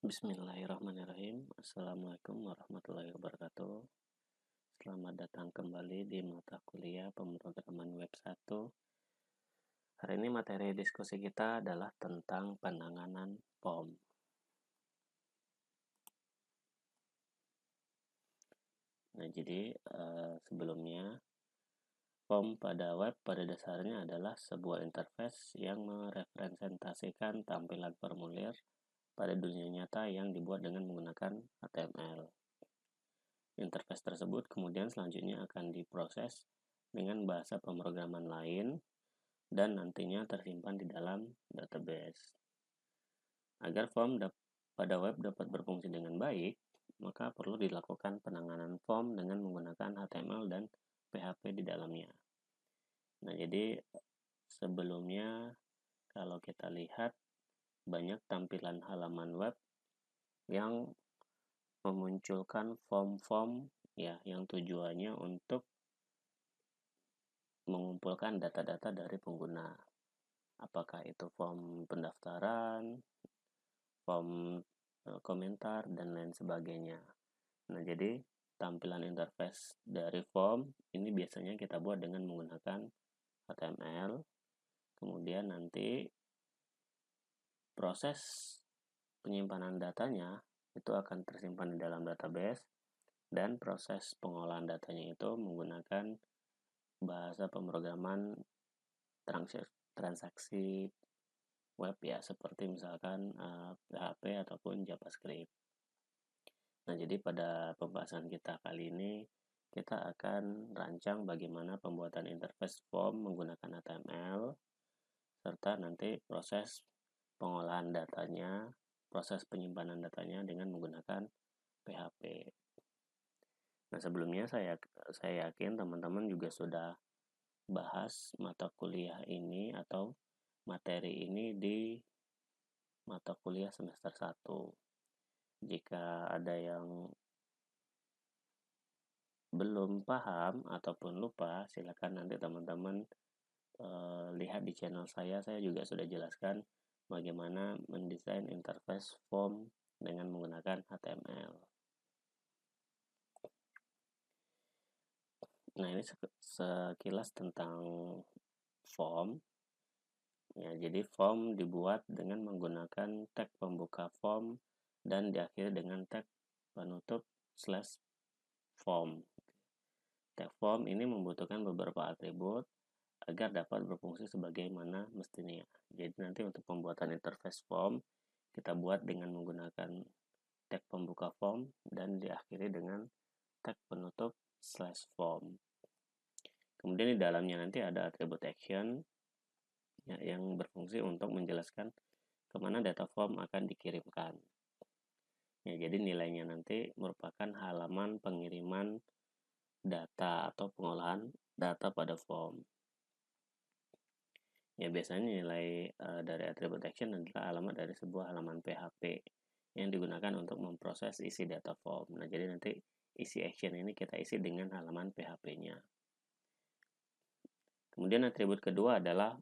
Bismillahirrahmanirrahim. Assalamualaikum warahmatullahi wabarakatuh. Selamat datang kembali di mata kuliah pemrograman web 1. Hari ini materi diskusi kita adalah tentang penanganan form. Nah, jadi sebelumnya form pada web pada dasarnya adalah sebuah interface yang merepresentasikan tampilan formulir pada dunia nyata yang dibuat dengan menggunakan HTML. Interface tersebut kemudian selanjutnya akan diproses dengan bahasa pemrograman lain dan nantinya tersimpan di dalam database. Agar form pada web dapat berfungsi dengan baik, maka perlu dilakukan penanganan form dengan menggunakan HTML dan PHP di dalamnya. Nah, jadi sebelumnya kalau kita lihat banyak tampilan halaman web yang memunculkan form-form ya yang tujuannya untuk mengumpulkan data-data dari pengguna. Apakah itu form pendaftaran, form komentar, dan lain sebagainya. Nah, jadi tampilan interface dari form ini biasanya kita buat dengan menggunakan HTML. Kemudian nanti proses penyimpanan datanya itu akan tersimpan di dalam database dan proses pengolahan datanya itu menggunakan bahasa pemrograman transaksi web ya, seperti misalkan PHP ataupun JavaScript. Nah, jadi pada pembahasan kita kali ini kita akan rancang bagaimana pembuatan interface form menggunakan HTML serta nanti proses pengolahan datanya, proses penyimpanan datanya dengan menggunakan PHP. Nah, sebelumnya saya yakin teman-teman juga sudah bahas mata kuliah ini atau materi ini di mata kuliah semester 1. Jika ada yang belum paham ataupun lupa, silakan nanti teman-teman lihat di channel saya juga sudah jelaskan bagaimana mendesain interface form dengan menggunakan HTML. Nah, ini sekilas tentang form. Ya, jadi form dibuat dengan menggunakan tag pembuka form dan diakhiri dengan tag penutup /form. Tag form ini membutuhkan beberapa atribut agar dapat berfungsi sebagaimana mestinya. Jadi nanti untuk pembuatan interface form kita buat dengan menggunakan tag pembuka form dan diakhiri dengan tag penutup /form. Kemudian di dalamnya nanti ada atribut action ya, yang berfungsi untuk menjelaskan kemana data form akan dikirimkan. Ya, jadi nilainya nanti merupakan halaman pengiriman data atau pengolahan data pada form. Ya, biasanya nilai dari atribut action adalah alamat dari sebuah halaman PHP yang digunakan untuk memproses isi data form. Nah, jadi nanti isi action ini kita isi dengan halaman PHP-nya. Kemudian atribut kedua adalah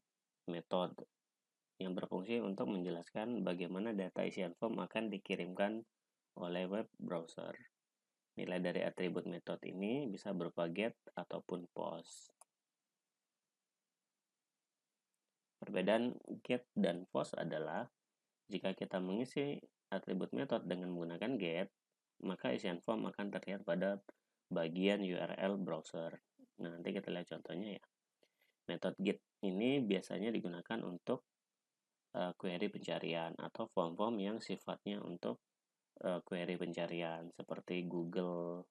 metode yang berfungsi untuk menjelaskan bagaimana data isian form akan dikirimkan oleh web browser. Nilai dari atribut metode ini bisa berupa get ataupun post. Perbedaan get dan post adalah jika kita mengisi atribut metode dengan menggunakan get, maka isian form akan terlihat pada bagian URL browser. Nah, nanti kita lihat contohnya ya. Metode get ini biasanya digunakan untuk query pencarian atau form-form yang sifatnya untuk query pencarian seperti Google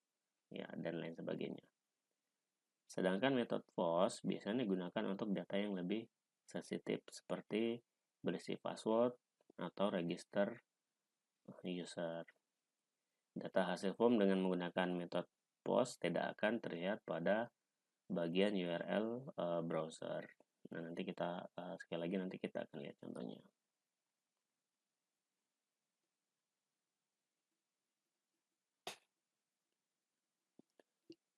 ya dan lain sebagainya. Sedangkan metode post biasanya digunakan untuk data yang lebih sensitif seperti berisi password atau register user. Data hasil form dengan menggunakan metode post tidak akan terlihat pada bagian URL browser. Nah, nanti kita sekali lagi nanti kita akan lihat contohnya.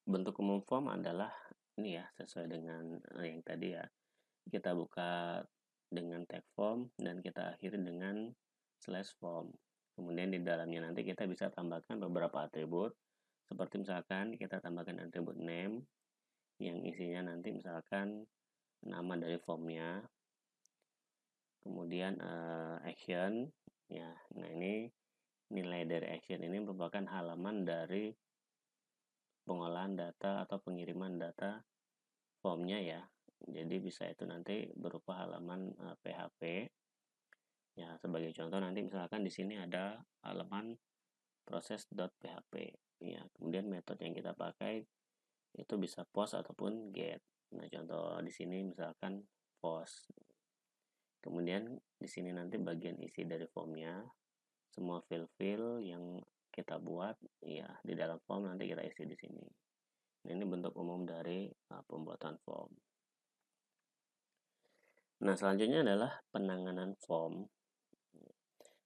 Bentuk umum form adalah ini ya, sesuai dengan yang tadi ya. Kita buka dengan tag form dan kita akhiri dengan /form. Kemudian di dalamnya nanti kita bisa tambahkan beberapa atribut, seperti misalkan kita tambahkan atribut name yang isinya nanti misalkan nama dari formnya, kemudian action ya. Nah, ini nilai dari action ini merupakan halaman dari pengolahan data atau pengiriman data formnya ya. Jadi bisa itu nanti berupa halaman PHP. Ya, sebagai contoh nanti misalkan di sini ada halaman proses.php. Ya, kemudian metode yang kita pakai itu bisa post ataupun get. Nah, contoh di sini misalkan post. Kemudian di sini nanti bagian isi dari formnya, semua fill-fill yang kita buat ya di dalam form nanti kita isi di sini. Nah, ini bentuk umum dari pembuatan form. Nah, selanjutnya adalah penanganan form.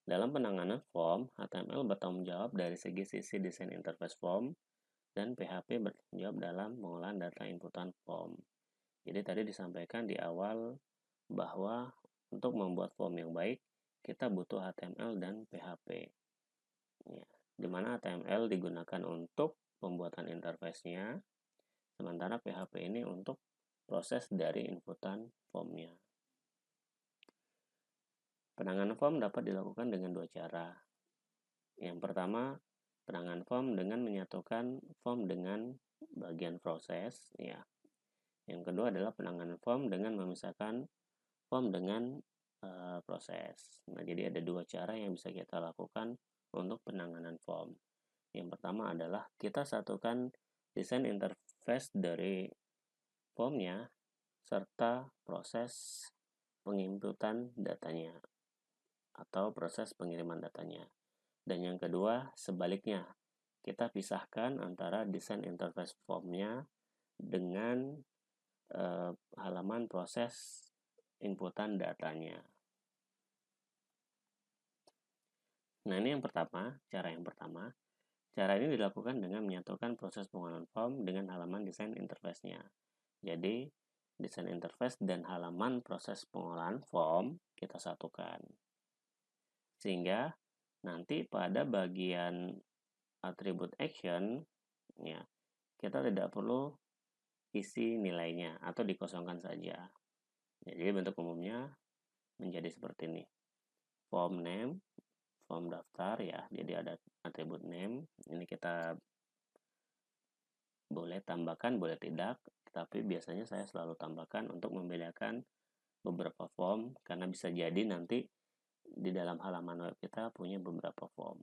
Dalam penanganan form, HTML bertanggung jawab dari segi sisi desain interface form dan PHP bertanggung jawab dalam pengolahan data inputan form. Jadi tadi disampaikan di awal bahwa untuk membuat form yang baik, kita butuh HTML dan PHP. Ya, di mana HTML digunakan untuk pembuatan interface-nya, sementara PHP ini untuk proses dari inputan formnya. Penanganan form dapat dilakukan dengan dua cara. Yang pertama, penanganan form dengan menyatukan form dengan bagian proses, ya. Yang kedua adalah penanganan form dengan memisahkan form dengan proses. Nah, jadi ada dua cara yang bisa kita lakukan untuk penanganan form. Yang pertama adalah kita satukan desain interface dari formnya serta proses penginputan datanya atau proses pengiriman datanya. Dan yang kedua, sebaliknya, kita pisahkan antara desain interface formnya dengan halaman proses inputan datanya. Nah, ini yang pertama, cara yang pertama. Cara ini dilakukan dengan menyatukan proses pengolahan form dengan halaman desain interface-nya. Jadi, desain interface dan halaman proses pengolahan form kita satukan. Sehingga nanti pada bagian atribut action ya, kita tidak perlu isi nilainya atau dikosongkan saja. Ya, jadi bentuk umumnya menjadi seperti ini. Form name, form daftar ya. Jadi ada atribut name. Ini kita boleh tambahkan, boleh tidak. Tapi biasanya saya selalu tambahkan untuk membedakan beberapa form karena bisa jadi nanti di dalam halaman web kita punya beberapa form.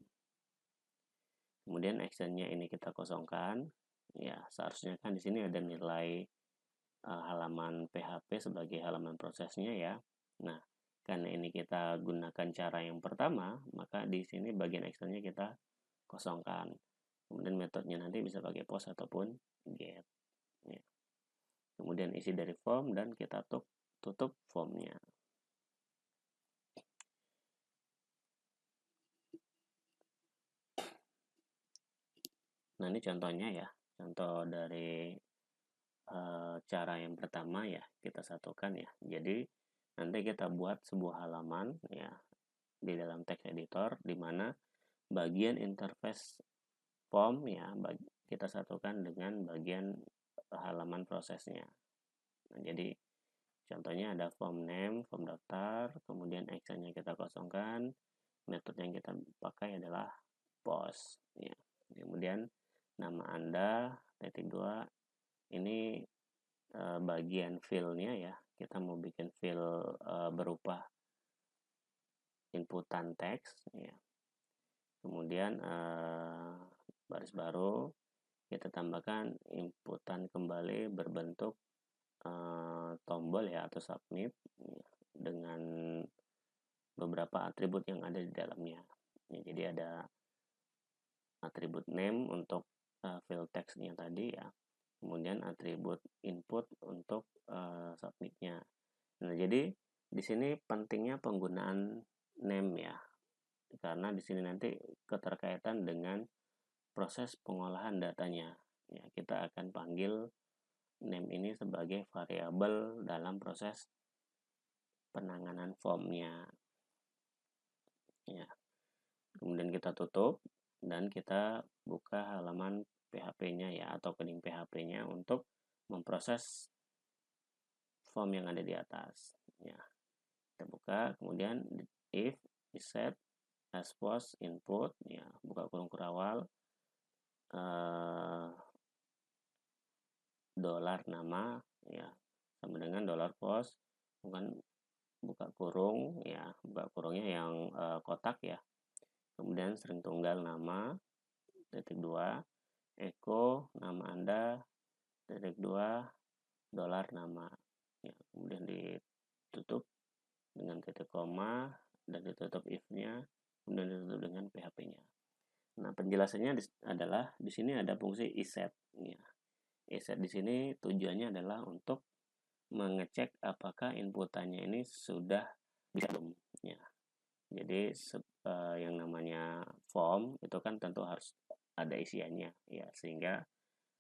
Kemudian actionnya ini kita kosongkan. Ya, seharusnya kan di sini ada nilai halaman PHP sebagai halaman prosesnya ya. Nah, karena ini kita gunakan cara yang pertama, maka di sini bagian actionnya kita kosongkan. Kemudian metodenya nanti bisa pakai post ataupun get. Ya. Kemudian isi dari form dan kita tutup formnya. Nah, ini contohnya ya. Contoh dari cara yang pertama ya, kita satukan ya. Jadi, nanti kita buat sebuah halaman ya di dalam text editor di mana bagian interface form ya kita satukan dengan bagian halaman prosesnya. Nah, jadi contohnya ada form name, form daftar, kemudian actionnya kita kosongkan, metode yang kita pakai adalah post ya. Kemudian nama Anda titik 2 ini bagian fill-nya ya. Kita mau bikin fill berupa inputan teks ya. Kemudian baris baru kita tambahkan inputan kembali berbentuk tombol ya atau submit ya, dengan beberapa atribut yang ada di dalamnya. Ya, jadi ada atribut name untuk fill text-nya tadi ya. Kemudian atribut input untuk submit-nya. Nah, jadi di sini pentingnya penggunaan name ya. Karena di sini nanti keterkaitan dengan proses pengolahan datanya. Ya, kita akan panggil name ini sebagai variabel dalam proses penanganan formnya. Ya. Kemudian kita tutup dan kita buka halaman PHP-nya ya, atau coding PHP-nya untuk memproses form yang ada di atas ya. Kita buka, kemudian if is set as post input ya, buka kurung kurawal, dolar nama ya sama dengan dolar post, bukan buka kurung ya, buka kurungnya yang kotak ya, kemudian string tunggal nama titik 2 echo nama Anda titik 2 dolar nama ya, kemudian ditutup dengan titik koma dan ditutup if-nya, kemudian ditutup dengan PHP-nya. Nah, penjelasannya adalah di sini ada fungsi iset ya. Iset di sini tujuannya adalah untuk mengecek apakah inputannya ini sudah bisa belum ya. Jadi yang namanya form itu kan tentu harus ada isiannya ya, sehingga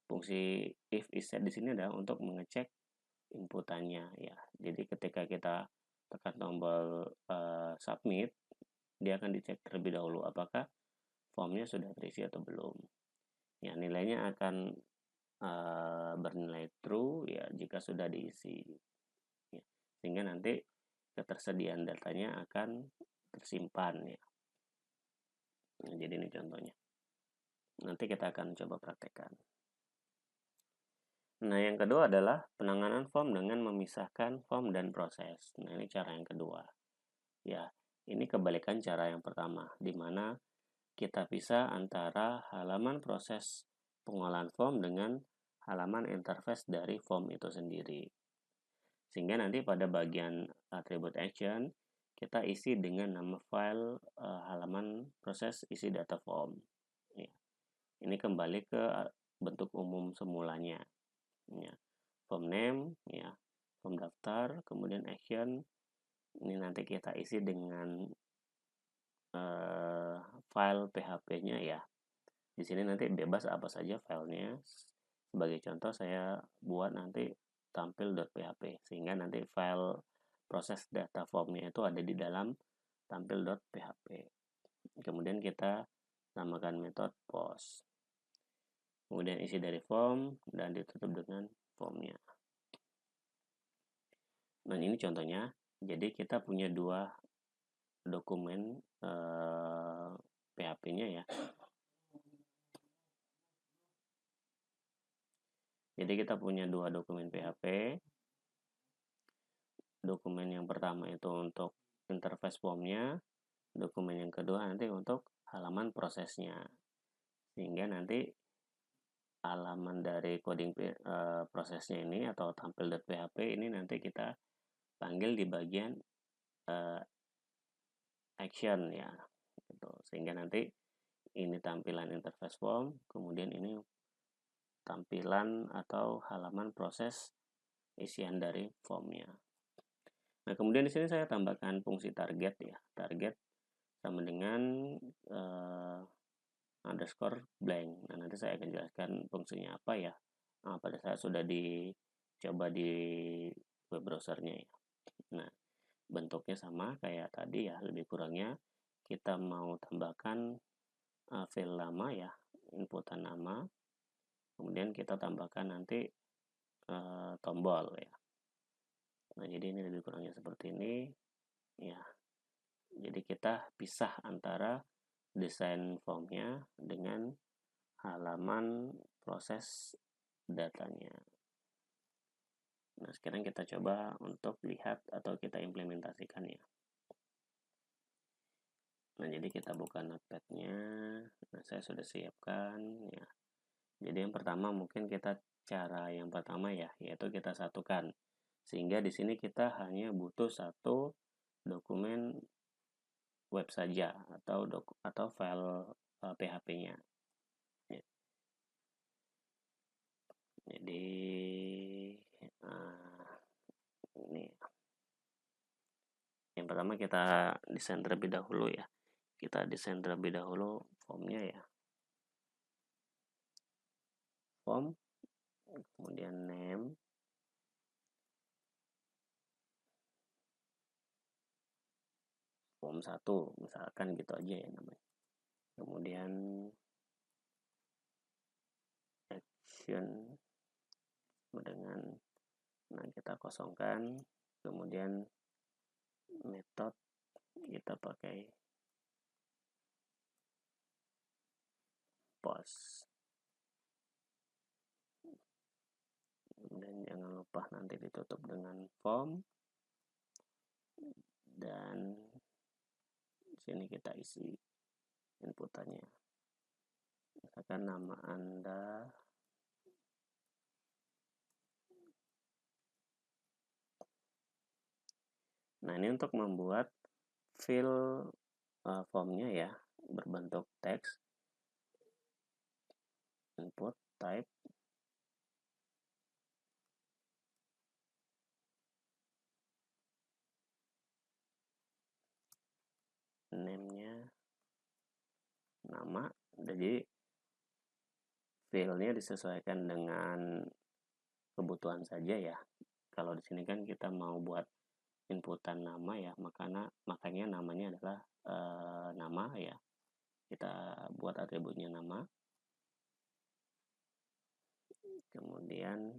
fungsi if iset di sini adalah untuk mengecek inputannya ya. Jadi ketika kita tekan tombol submit, dia akan dicek terlebih dahulu apakah formnya sudah terisi atau belum. Ya, nilainya akan bernilai true ya jika sudah diisi. Ya, sehingga nanti ketersediaan datanya akan tersimpan ya. Nah, jadi ini contohnya. Nanti kita akan coba praktekkan. Nah, yang kedua adalah penanganan form dengan memisahkan form dan proses. Nah, ini cara yang kedua. Ya, ini kebalikan cara yang pertama, di mana kita pisah antara halaman proses pengolahan form dengan halaman interface dari form itu sendiri. Sehingga nanti pada bagian attribute action, kita isi dengan nama file halaman proses isi data form. Ya. Ini kembali ke bentuk umum semulanya. Ya. Form name, ya, form daftar, kemudian action. Ini nanti kita isi dengan file PHP-nya ya. Di sini nanti bebas apa saja filenya. Sebagai contoh saya buat nanti tampil.php, sehingga nanti file proses data formnya itu ada di dalam tampil.php. Kemudian kita namakan metode post. Kemudian isi dari form dan ditutup dengan formnya. Nah, ini contohnya. Jadi kita punya dua dokumen PHP-nya ya. Jadi kita punya dua dokumen PHP. Dokumen yang pertama itu untuk interface formnya, dokumen yang kedua nanti untuk halaman prosesnya. Sehingga nanti halaman dari coding prosesnya ini atau tampil.php ini nanti kita panggil di bagian action ya. Gitu. Sehingga nanti ini tampilan interface form, kemudian ini tampilan atau halaman proses isian dari formnya. Nah, kemudian di sini saya tambahkan fungsi target ya. Target sama dengan underscore blank. Nah, nanti saya akan jelaskan fungsinya apa ya. Pada saat sudah dicoba di web browsernya ya. Nah, bentuknya sama kayak tadi ya, lebih kurangnya kita mau tambahkan file lama ya, inputan nama. Kemudian kita tambahkan nanti tombol ya. Nah, jadi ini lebih kurangnya seperti ini ya. Jadi kita pisah antara desain formnya dengan halaman proses datanya. Nah, sekarang kita coba untuk lihat atau kita implementasikan ya. Nah, jadi kita buka notepad-nya. Nah, saya sudah siapkan ya. Jadi yang pertama mungkin kita cara yang pertama ya, yaitu kita satukan. Sehingga di sini kita hanya butuh satu dokumen web saja atau file PHP-nya. Ya. Jadi ini yang pertama kita desain terlebih dahulu ya. Kita desain terlebih dahulu formnya ya. Form, kemudian name, form 1 misalkan gitu aja ya namanya. kemudian action dengan kita kosongkan, kemudian method kita pakai post. Kemudian jangan lupa nanti ditutup dengan form, dan sini kita isi inputannya, misalkan nama Anda, nah ini untuk membuat fill formnya ya, berbentuk teks, input type, name-nya nama, jadi fillnya disesuaikan dengan kebutuhan saja ya. Kalau di sini kan kita mau buat inputan nama ya, makanya namanya adalah nama ya. Kita buat atributnya nama. Kemudian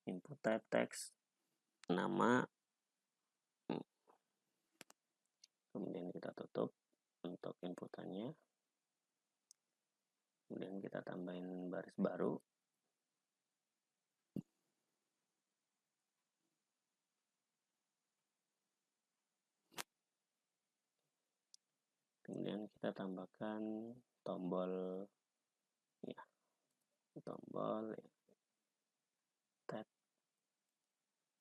input type text nama. Kemudian kita tutup untuk inputannya. Kemudian kita tambahin baris baru. Kemudian kita tambahkan tombol ya, tombol ya, tab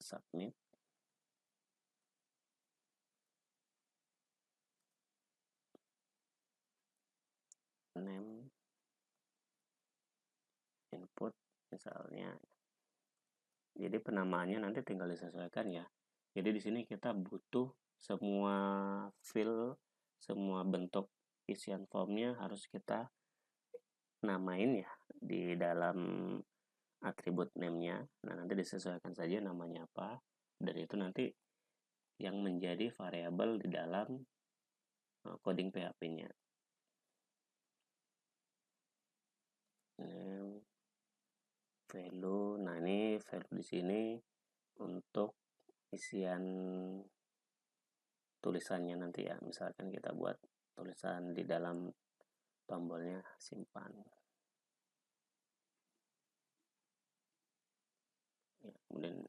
submit, name, input misalnya. Jadi penamaannya nanti tinggal disesuaikan ya. Jadi di sini kita butuh semua field, semua bentuk isian formnya harus kita namain ya di dalam atribut name-nya. Nah, nanti disesuaikan saja namanya apa, dan itu nanti yang menjadi variabel di dalam coding PHP-nya. Name, value. Nah, ini value di sini untuk isian tulisannya nanti ya. Misalkan kita buat tulisan di dalam tombolnya simpan. Ya, kemudian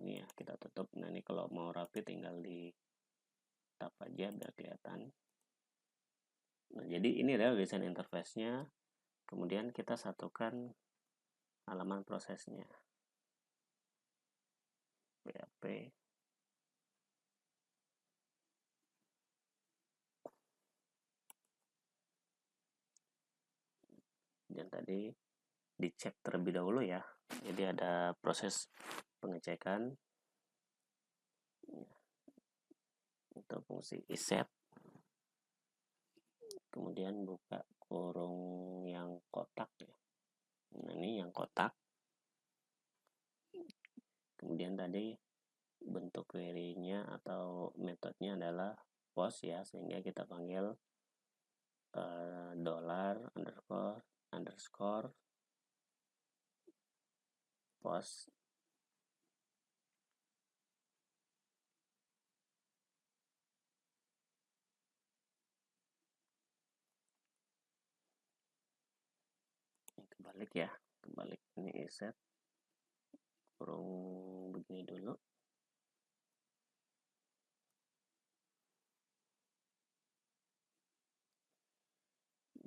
ini ya kita tutup. Nah, ini kalau mau rapi tinggal di tap aja biar kelihatan. Nah, jadi ini adalah desain interface-nya. Kemudian kita satukan halaman prosesnya. PHP. Dan tadi dicek terlebih dahulu ya. Jadi ada proses pengecekan. Itu fungsi iset. Kemudian buka kurung yang kotak ya. Nah, ini yang kotak. Kemudian tadi bentuk query-nya atau metodenya adalah post ya, sehingga kita panggil dollar underscore post. Kebalik ya, kebalik, ini set kurung begini dulu.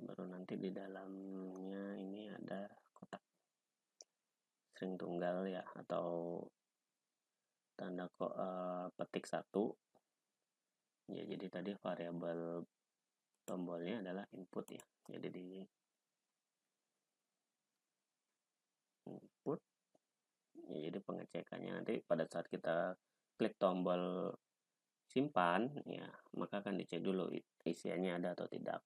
Baru nanti di dalamnya ini ada kotak string tunggal ya, atau tanda petik 1 ya. Jadi tadi variabel tombolnya adalah input ya, jadi di input ya, jadi pengecekannya nanti pada saat kita klik tombol simpan ya, maka akan dicek dulu isiannya ada atau tidak.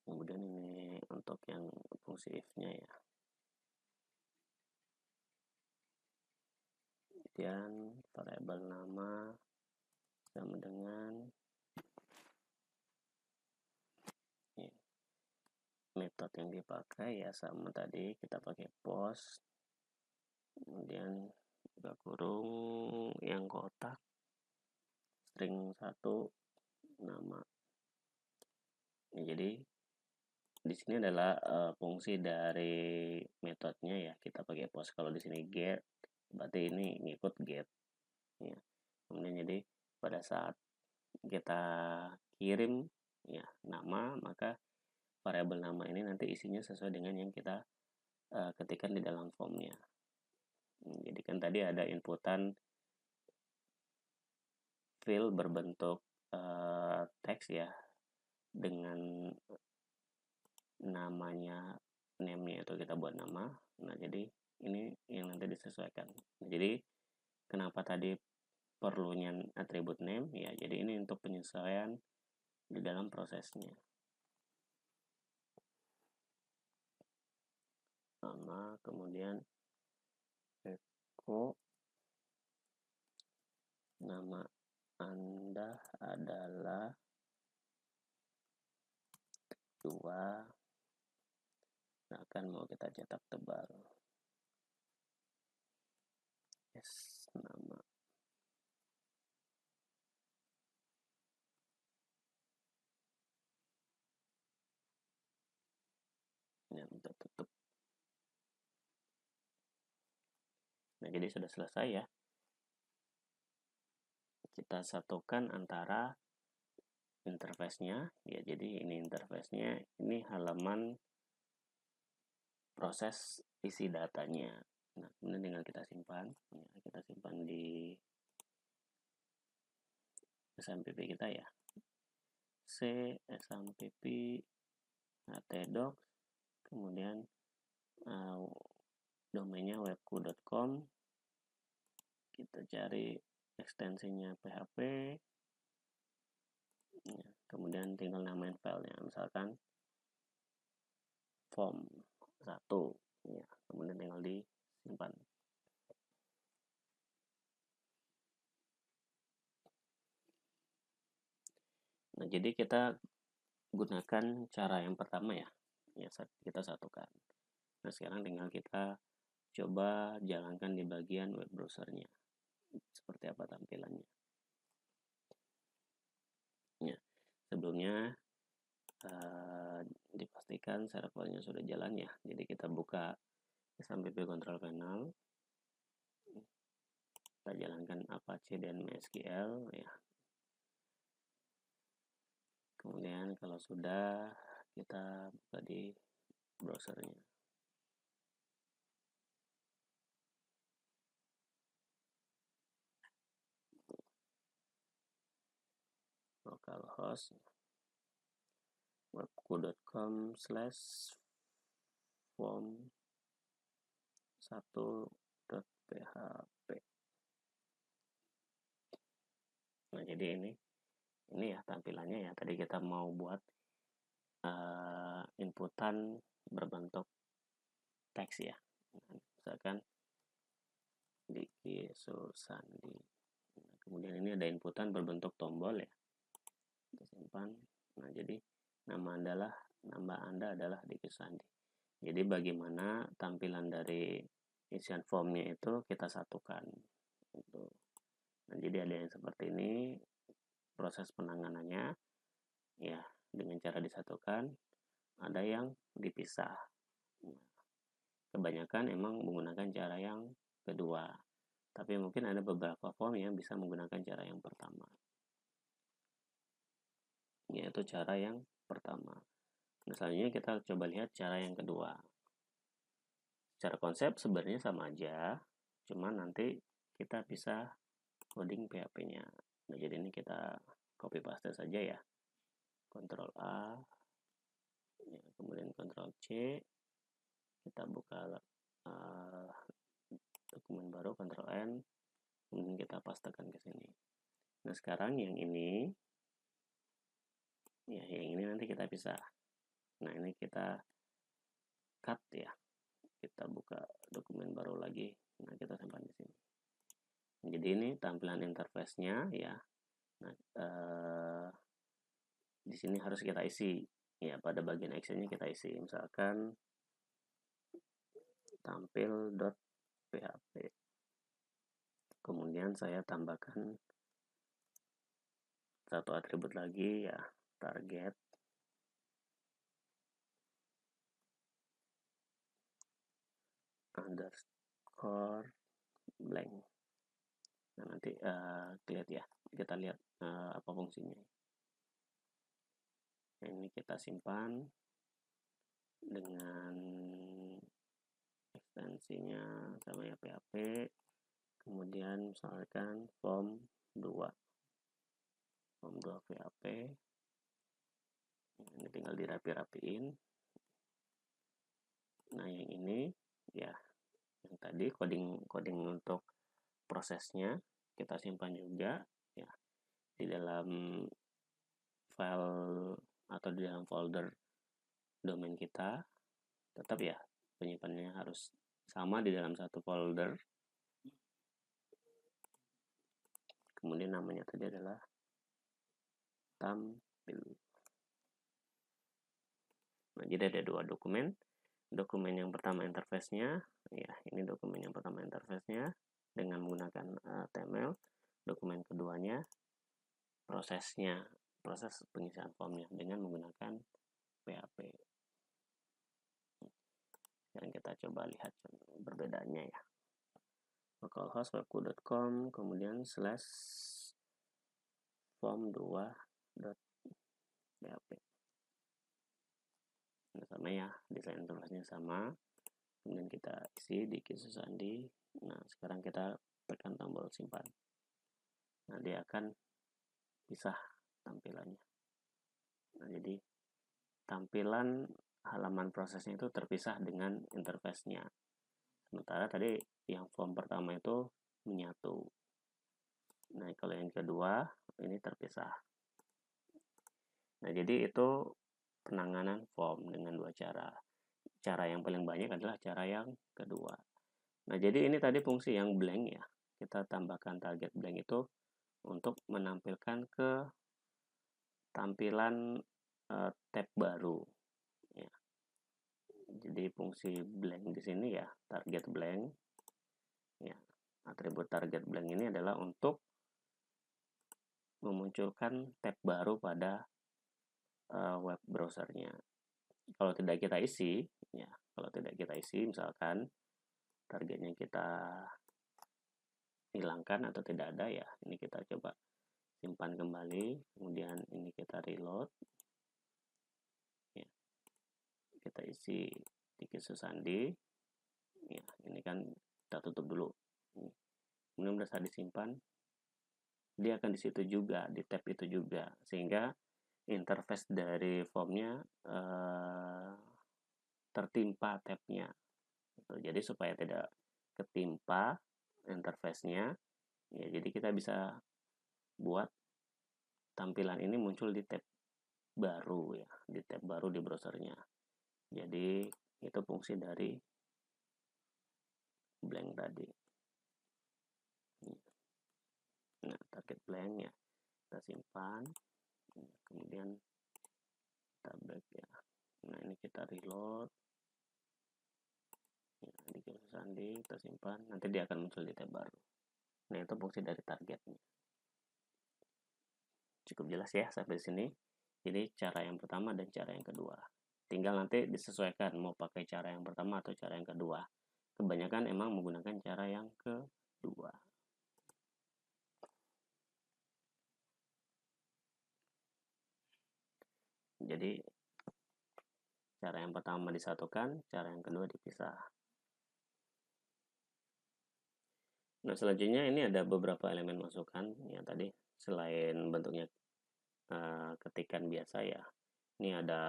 Kemudian ini untuk yang fungsi if-nya ya. Kemudian variabel nama sama dengan metode yang dipakai ya sama tadi, kita pakai post, kemudian buka kurung yang kotak, string 1 nama. Jadi di sini adalah fungsi dari metodenya ya, kita pakai post. Kalau di sini get, berarti ini ngikut get ya. Kemudian jadi pada saat kita kirim ya nama, maka variabel nama ini nanti isinya sesuai dengan yang kita ketikkan di dalam formnya. Jadi kan tadi ada inputan field berbentuk teks ya, dengan namanya, name-nya itu kita buat nama. Nah jadi ini yang nanti disesuaikan. Jadi kenapa tadi perlunya atribut name ya, jadi ini untuk penyesuaian di dalam prosesnya. Nama, kemudian echo nama Anda adalah 2, akan mau kita cetak tebal. Yes, nama. Yang kita tutup. Nah, jadi sudah selesai ya. Kita satukan antara interface-nya ya, jadi ini interface-nya, ini halaman proses isi datanya. Nah, kemudian tinggal kita simpan ya, kita simpan di SMPP kita ya, C SMPP htdocs, kemudian domainnya webku.com, kita cari ekstensinya PHP ya, kemudian tinggal namain filenya, misalkan form 1 ya, kemudian tinggal disimpan. Nah, jadi kita gunakan cara yang pertama ya, kita satukan. Nah, sekarang tinggal kita coba jalankan di bagian web browsernya, seperti apa tampilannya. Ya, sebelumnya dipastikan servernya sudah jalan ya. Jadi kita buka SMPP control panel, kita jalankan Apache dan MySQL ya. Kemudian kalau sudah, kita buka di browsernya. Localhost webku.com/form1.php. Nah, jadi ini ya tampilannya ya. Tadi kita mau buat inputan berbentuk teks ya. Nah, misalkan Diki Susandi. Nah, kemudian ini ada inputan berbentuk tombol ya. Kita simpan. Nah, jadi nama Anda adalah Diki Susandi. Jadi bagaimana tampilan dari isian formnya itu kita satukan. Nah, jadi ada yang seperti ini proses penanganannya ya, dengan cara disatukan, ada yang dipisah. Nah, kebanyakan emang menggunakan cara yang kedua, tapi mungkin ada beberapa form yang bisa menggunakan cara yang pertama, yaitu cara yang pertama. Nah, selanjutnya kita coba lihat cara yang kedua. Secara konsep sebenarnya sama aja, cuman nanti kita bisa coding PHP-nya. Nah, jadi ini kita copy paste saja ya. Ctrl A ya, kemudian Ctrl C, kita buka dokumen baru, Ctrl N, kemudian kita pastekan ke sini. Nah, sekarang yang ini ya, yang ini nanti kita pisah. Nah, ini kita cut ya. Kita buka dokumen baru lagi. Nah, kita simpan di sini. Jadi ini tampilan interface-nya ya. Nah, di sini harus kita isi ya, pada bagian actionnya kita isi. Misalkan tampil.php. Kemudian saya tambahkan satu atribut lagi ya, target underscore blank. Nah, nanti lihat ya, kita lihat apa fungsinya. Nah, ini kita simpan dengan ekstensinya sama ya PHP. Kemudian misalkan form 2 PHP. Ini tinggal dirapi-rapiin. Nah, yang ini ya, yang tadi coding untuk prosesnya kita simpan juga ya di dalam file atau di dalam folder domain kita. Tetap ya, penyimpanannya harus sama di dalam satu folder. Kemudian namanya tadi adalah tampil. Nah, jadi ada dua dokumen. Dokumen yang pertama interface-nya, ya ini dokumen yang pertama interface-nya dengan menggunakan HTML. Dokumen keduanya prosesnya, proses pengisian formnya dengan menggunakan PHP. Sekarang kita coba lihat perbedaannya ya. Localhost webku.com kemudian /form2.php. Nah, sama ya, desain interface-nya sama. Kemudian kita isi di Ki Susandi. Nah, sekarang kita tekan tombol simpan. Nah, dia akan pisah tampilannya. Nah, jadi tampilan halaman prosesnya itu terpisah dengan interface-nya. Sementara tadi yang form pertama itu menyatu. Nah, kalau yang kedua ini terpisah. Nah, jadi itu penanganan form dengan dua cara. Cara yang paling banyak adalah cara yang kedua. Nah, jadi ini tadi fungsi yang blank ya. Kita tambahkan target blank itu untuk menampilkan ke tampilan tab baru ya. Jadi fungsi blank di sini ya, target blank ya. Atribut target blank ini adalah untuk memunculkan tab baru pada web browsernya. Kalau tidak kita isi ya, kalau tidak kita isi misalkan targetnya kita hilangkan atau tidak ada ya, ini kita coba simpan kembali, kemudian ini kita reload ya, kita isi di Ki Susandi ya, ini kan kita tutup dulu, kemudian sudah disimpan, dia akan di situ juga, di tab itu juga, sehingga interface dari formnya tertimpa tabnya gitu. Jadi supaya tidak ketimpa interface-nya ya, jadi kita bisa buat tampilan ini muncul di tab baru ya, di tab baru di browsernya. Jadi itu fungsi dari blank tadi. Nah, target blank ya kita simpan, kemudian kita back ya. Nah, ini kita reload ya, di Ki Susandi kita simpan, nanti dia akan muncul di tab baru. Nah, itu fungsi dari targetnya. Cukup jelas ya sampai sini. Jadi cara yang pertama dan cara yang kedua. Tinggal nanti disesuaikan mau pakai cara yang pertama atau cara yang kedua. Kebanyakan emang menggunakan cara yang kedua. Jadi cara yang pertama disatukan, cara yang kedua dipisah. Nah, selanjutnya ini ada beberapa elemen masukan ya tadi, selain bentuknya ketikan biasa ya. Ini ada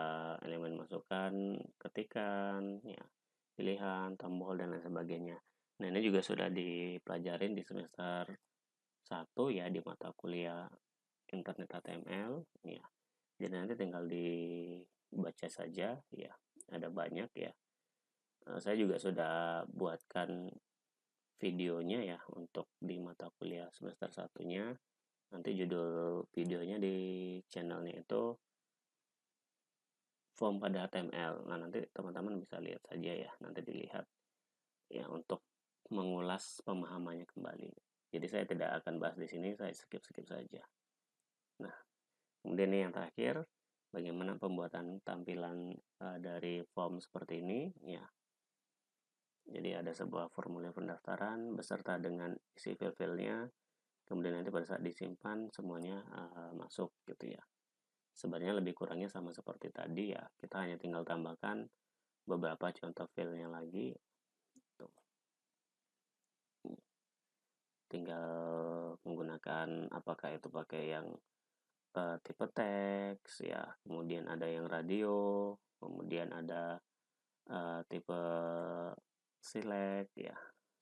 elemen masukan, ketikan, ya, pilihan, tombol dan lain sebagainya. Nah, ini juga sudah dipelajarin di semester 1 ya, di mata kuliah Internet HTML ya. Jadi nanti tinggal dibaca saja ya. Ada banyak ya. saya juga sudah buatkan videonya ya untuk di mata kuliah semester satunya. Nanti judul videonya di channelnya itu form pada HTML. Nah, nanti teman-teman bisa lihat saja ya, nanti dilihat ya untuk mengulas pemahamannya kembali. Jadi saya tidak akan bahas di sini, saya skip-skip saja. Nah, kemudian ini yang terakhir, bagaimana pembuatan tampilan dari form seperti ini ya. Jadi ada sebuah formulir pendaftaran beserta dengan isi file-filenya, kemudian nanti pada saat disimpan semuanya masuk gitu ya. Sebenarnya lebih kurangnya sama seperti tadi ya, kita hanya tinggal tambahkan beberapa contoh filenya lagi. Tuh. Tinggal menggunakan apakah itu pakai yang tipe teks ya, kemudian ada yang radio, kemudian ada tipe select ya,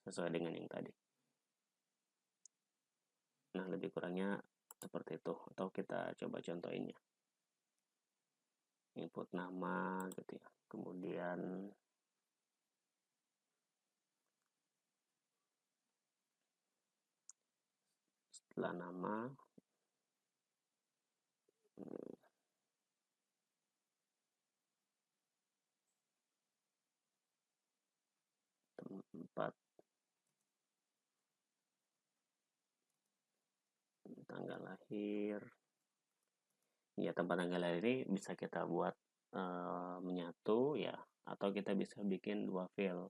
sesuai dengan yang tadi. Nah, lebih kurangnya seperti itu, atau kita coba contohinnya. Input nama gitu ya, kemudian setelah nama tempat, tanggal lahir ya. Tempat tanggal lahir ini bisa kita buat menyatu ya, atau kita bisa bikin dua file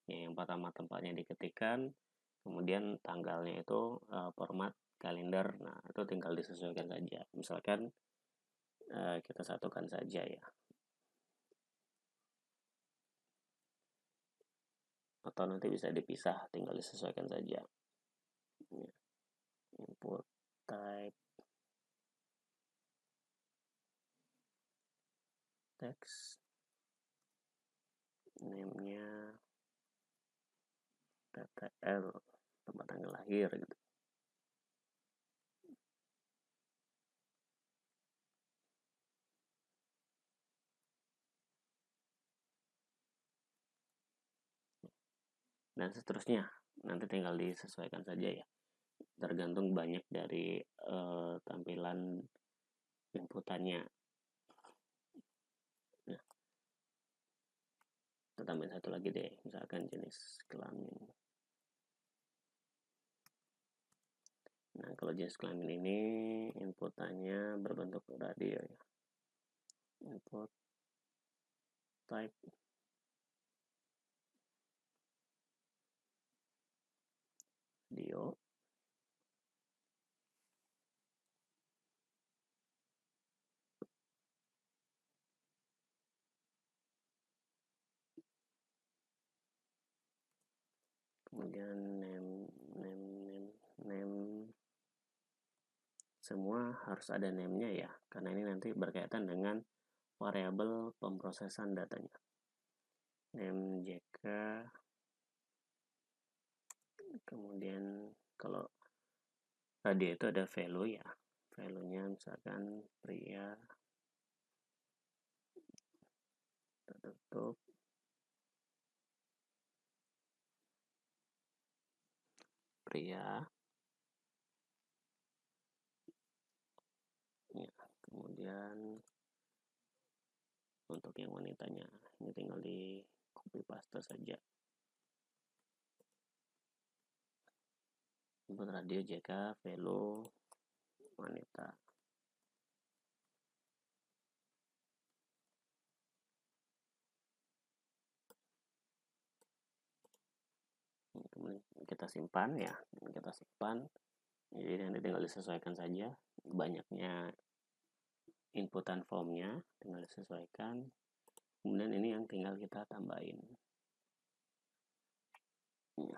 ya. Yang pertama tempatnya diketikkan, kemudian tanggalnya itu format kalender. Nah, itu tinggal disesuaikan saja. Misalkan kita satukan saja ya, atau nanti bisa dipisah, tinggal disesuaikan saja. Input type text, name-nya TTL, tempat tanggal lahir gitu. Dan seterusnya, nanti tinggal disesuaikan saja ya, tergantung banyak dari tampilan inputannya. Nah, kita tambahin satu lagi deh, misalkan jenis kelamin. Nah, kalau jenis kelamin ini inputannya berbentuk radio ya. Input type radio. Kemudian name semua harus ada name-nya ya, karena ini nanti berkaitan dengan variabel pemrosesan datanya. Name JK, kemudian kalau radio itu ada value ya, value-nya misalkan pria, tutup, pria ya. Kemudian untuk yang wanitanya ini tinggal di copy paste saja. Input radio JK, value wanita. Kemudian kita simpan ya, kita simpan. Jadi nanti tinggal disesuaikan saja banyaknya inputan formnya, tinggal disesuaikan. Kemudian ini yang tinggal kita tambahin. Nah,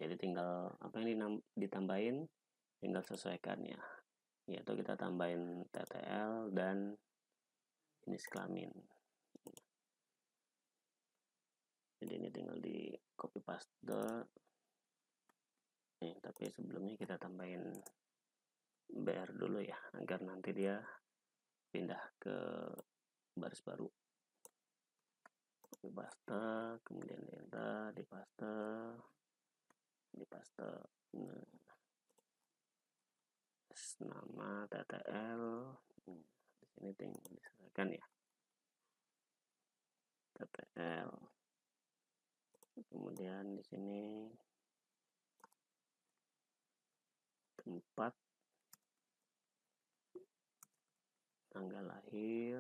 jadi tinggal apa yang ditambahin, tinggal sesuaikan ya. Yaitu kita tambahin TTL dan jenis kelamin. Jadi ini tinggal di copy paste. Tapi sebelumnya kita tambahin BR dulu ya, agar nanti dia pindah ke baris baru, dipaste, kemudian di enter, dipaste. Nama TTL, di sini tinggal disesuaikan ya, TTL. Kemudian di sini tempat, tanggal lahir,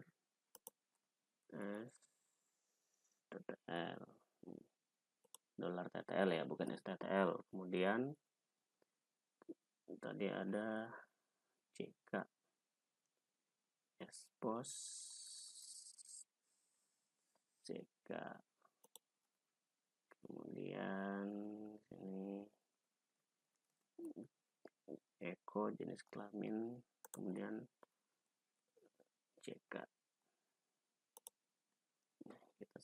TTL, dolar TTL ya, bukan STTL. Kemudian tadi ada CK, expos, CK. Kemudian sini Eko, jenis kelamin, kemudian CK. Kita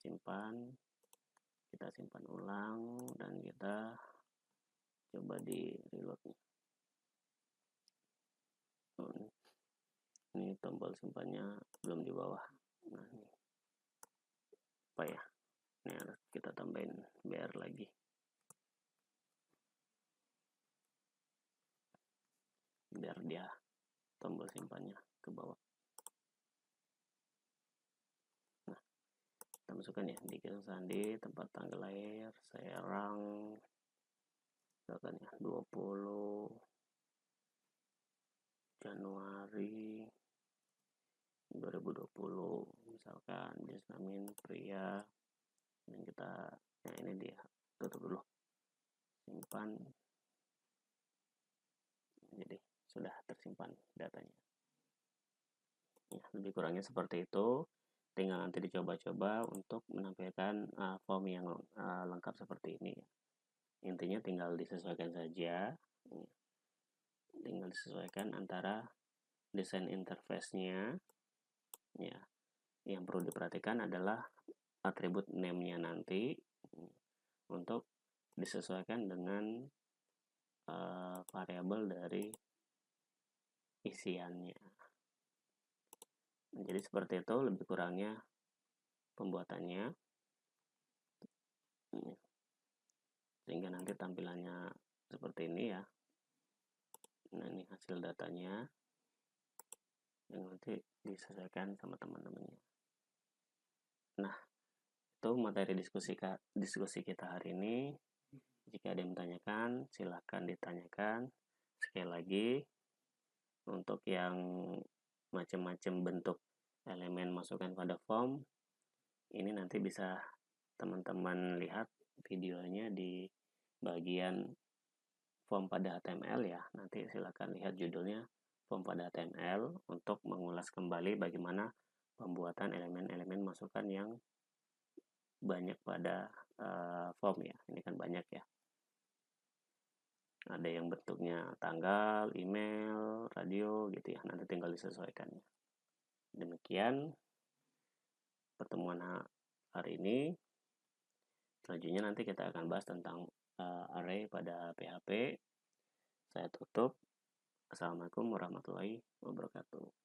simpan ulang, dan kita coba di reload. Ini tombol simpannya belum di bawah. Nah, ini apa ya? Ini harus kita tambahin BR lagi. Biar dia tombol simpannya ke bawah. Nah, kita masukkan ya di kisah sandi, tempat tanggal lahir, Serang, misalkan ya 20 Januari 2020, misalkan jenis kelamin pria, dan kita, nah ini dia, tutup dulu, simpan. Jadi sudah tersimpan datanya ya, lebih kurangnya seperti itu. Tinggal nanti dicoba-coba untuk menampilkan form yang lengkap seperti ini ya. Intinya tinggal disesuaikan saja ya. Tinggal disesuaikan antara desain interface-nya ya. Yang perlu diperhatikan adalah atribut name-nya nanti untuk disesuaikan dengan variabel dari isiannya. Jadi seperti itu lebih kurangnya pembuatannya, sehingga nanti tampilannya seperti ini ya. Nah, ini hasil datanya yang nanti disesuaikan sama teman-temannya. Nah, itu materi diskusi kita hari ini. Jika ada yang menanyakan, silahkan ditanyakan. Sekali lagi, untuk yang macam-macam bentuk elemen masukkan pada form, ini nanti bisa teman-teman lihat videonya di bagian form pada HTML ya. Nanti silakan lihat judulnya form pada HTML untuk mengulas kembali bagaimana pembuatan elemen-elemen masukan yang banyak pada form ya. Ini kan banyak ya. Ada yang bentuknya tanggal, email, radio gitu ya. Nanti tinggal disesuaikannya. Demikian pertemuan hari ini. Selanjutnya nanti kita akan bahas tentang array pada PHP. Saya tutup. Assalamualaikum warahmatullahi wabarakatuh.